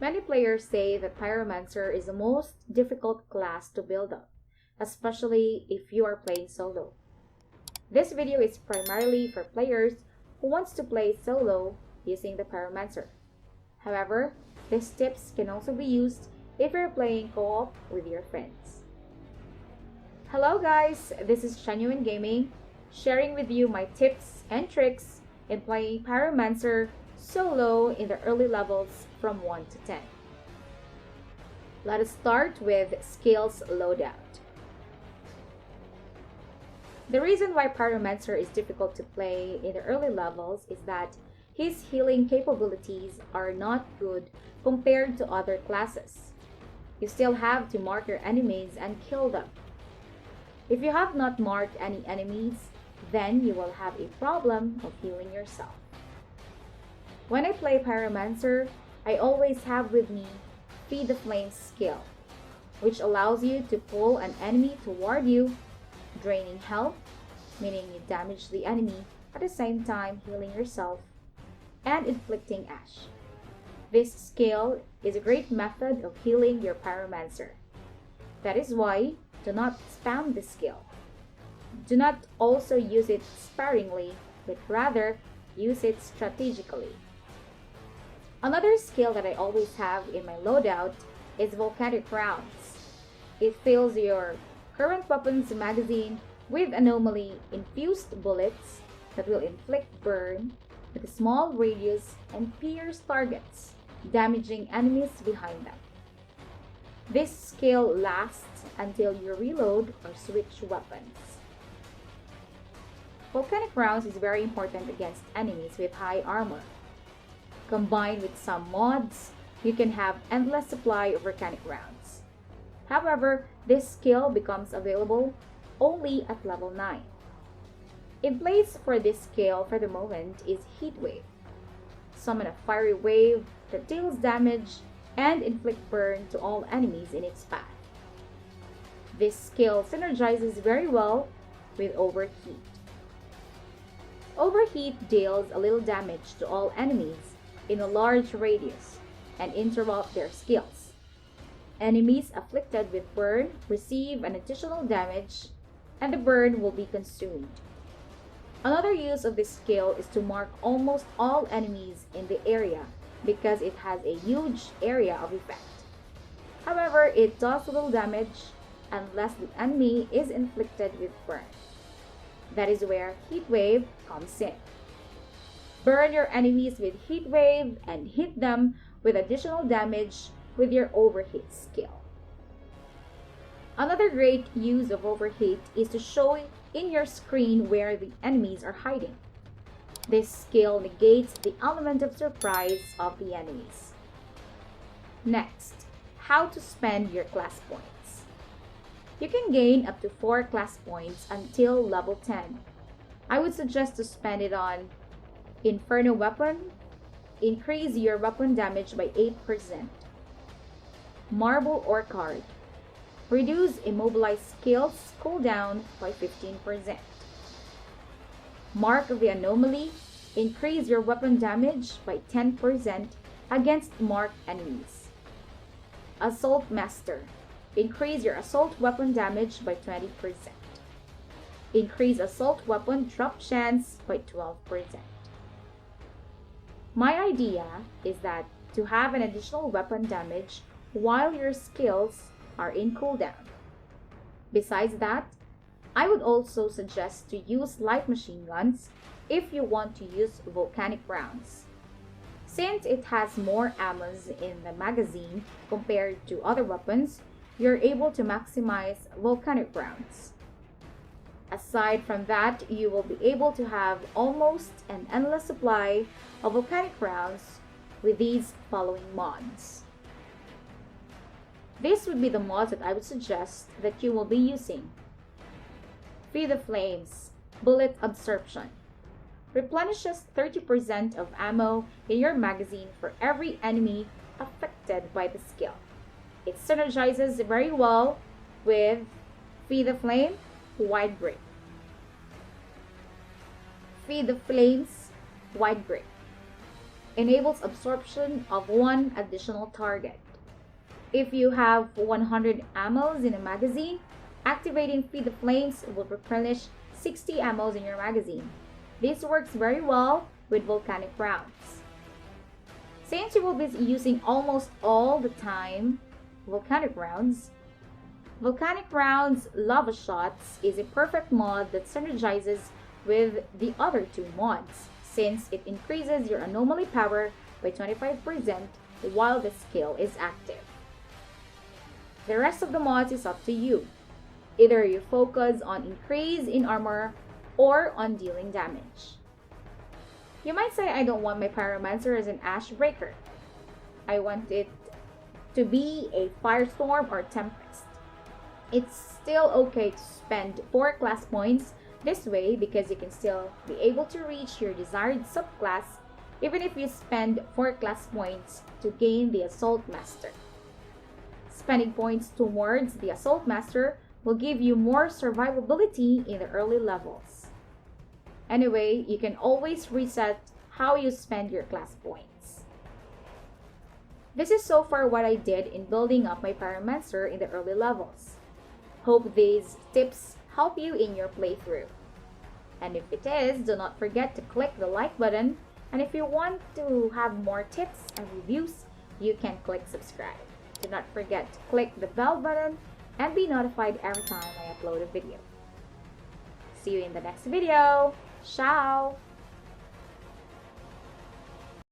Many players say that Pyromancer is the most difficult class to build up, especially if you are playing solo. This video is primarily for players who wants to play solo using the Pyromancer. However, these tips can also be used if you're playing co-op with your friends. Hello guys, this is GENeUINE Gaming, sharing with you my tips and tricks in playing Pyromancer solo in the early levels from 1 to 10. Let us start with skills loadout. The reason why Pyromancer is difficult to play in the early levels is that his healing capabilities are not good compared to other classes. You still have to mark your enemies and kill them. If you have not marked any enemies, then you will have a problem of healing yourself. When I play Pyromancer, I always have with me Feed the Flames skill, which allows you to pull an enemy toward you, draining health, meaning you damage the enemy at the same time healing yourself, and inflicting ash. This skill is a great method of healing your Pyromancer. That is why do not spam this skill. Do not also use it sparingly, but rather use it strategically. Another skill that I always have in my loadout is volcanic rounds. It fills your current weapon's magazine with anomaly infused bullets that will inflict burn with a small radius and pierce targets, damaging enemies behind them. This skill lasts until you reload or switch weapons. Volcanic rounds is very important against enemies with high armor. Combined with some mods, you can have endless supply of volcanic rounds. However, this skill becomes available only at level 9. In place for this skill for the moment is Heat Wave. Summon a fiery wave that deals damage and inflict burn to all enemies in its path. This skill synergizes very well with Overheat. Overheat deals a little damage to all enemies in a large radius and interrupt their skills. Enemies afflicted with burn receive an additional damage and the burn will be consumed. Another use of this skill is to mark almost all enemies in the area because it has a huge area of effect. However, it does little damage unless the enemy is inflicted with burn. That is where Heat Wave comes in. Burn your enemies with Heat Wave and hit them with additional damage with your Overheat skill. Another great use of Overheat is to show in your screen where the enemies are hiding. This skill negates the element of surprise of the enemies. Next, how to spend your class points. You can gain up to 4 class points until level 10. I would suggest to spend it on Inferno Weapon, increase your weapon damage by 8%. Marble Ore Card, reduce immobilized skills cooldown by 15%. Mark of the Anomaly, increase your weapon damage by 10% against marked enemies. Assault Master, increase your assault weapon damage by 20%. Increase assault weapon drop chance by 12%. My idea is that to have an additional weapon damage while your skills are in cooldown. Besides that, I would also suggest to use light machine guns if you want to use volcanic rounds. Since it has more ammo in the magazine compared to other weapons, you're able to maximize volcanic rounds. Aside from that, you will be able to have almost an endless supply of volcanic rounds with these following mods. This would be the mods that I would suggest that you will be using. Feed the Flames, Bullet Absorption. Replenishes 30% of ammo in your magazine for every enemy affected by the skill. It synergizes very well with Feed the Flame, Wide Grip. Feed the Flames, Wide Grip. enables absorption of one additional target. If you have 100 ammos in a magazine, activating Feed the Flames will replenish 60 ammos in your magazine. This works very well with volcanic rounds. Since you will be using almost all the time volcanic rounds Lava Shots is a perfect mod that synergizes with the other two mods, since it increases your anomaly power by 25% while the skill is active. The rest of the mods is up to you. Either you focus on increase in armor or on dealing damage. You might say I don't want my Pyromancer as an Ash Breaker. I want it to be a Firestorm or Tempest. It's still okay to spend 4 class points this way because you can still be able to reach your desired subclass even if you spend 4 class points to gain the Assault Master. Spending points towards the Assault Master will give you more survivability in the early levels. Anyway, you can always reset how you spend your class points. This is so far what I did in building up my Pyromancer in the early levels. Hope these tips help you in your playthrough. And if it is, do not forget to click the like button. And if you want to have more tips and reviews, you can click subscribe. Do not forget to click the bell button and be notified every time I upload a video. See you in the next video. Ciao!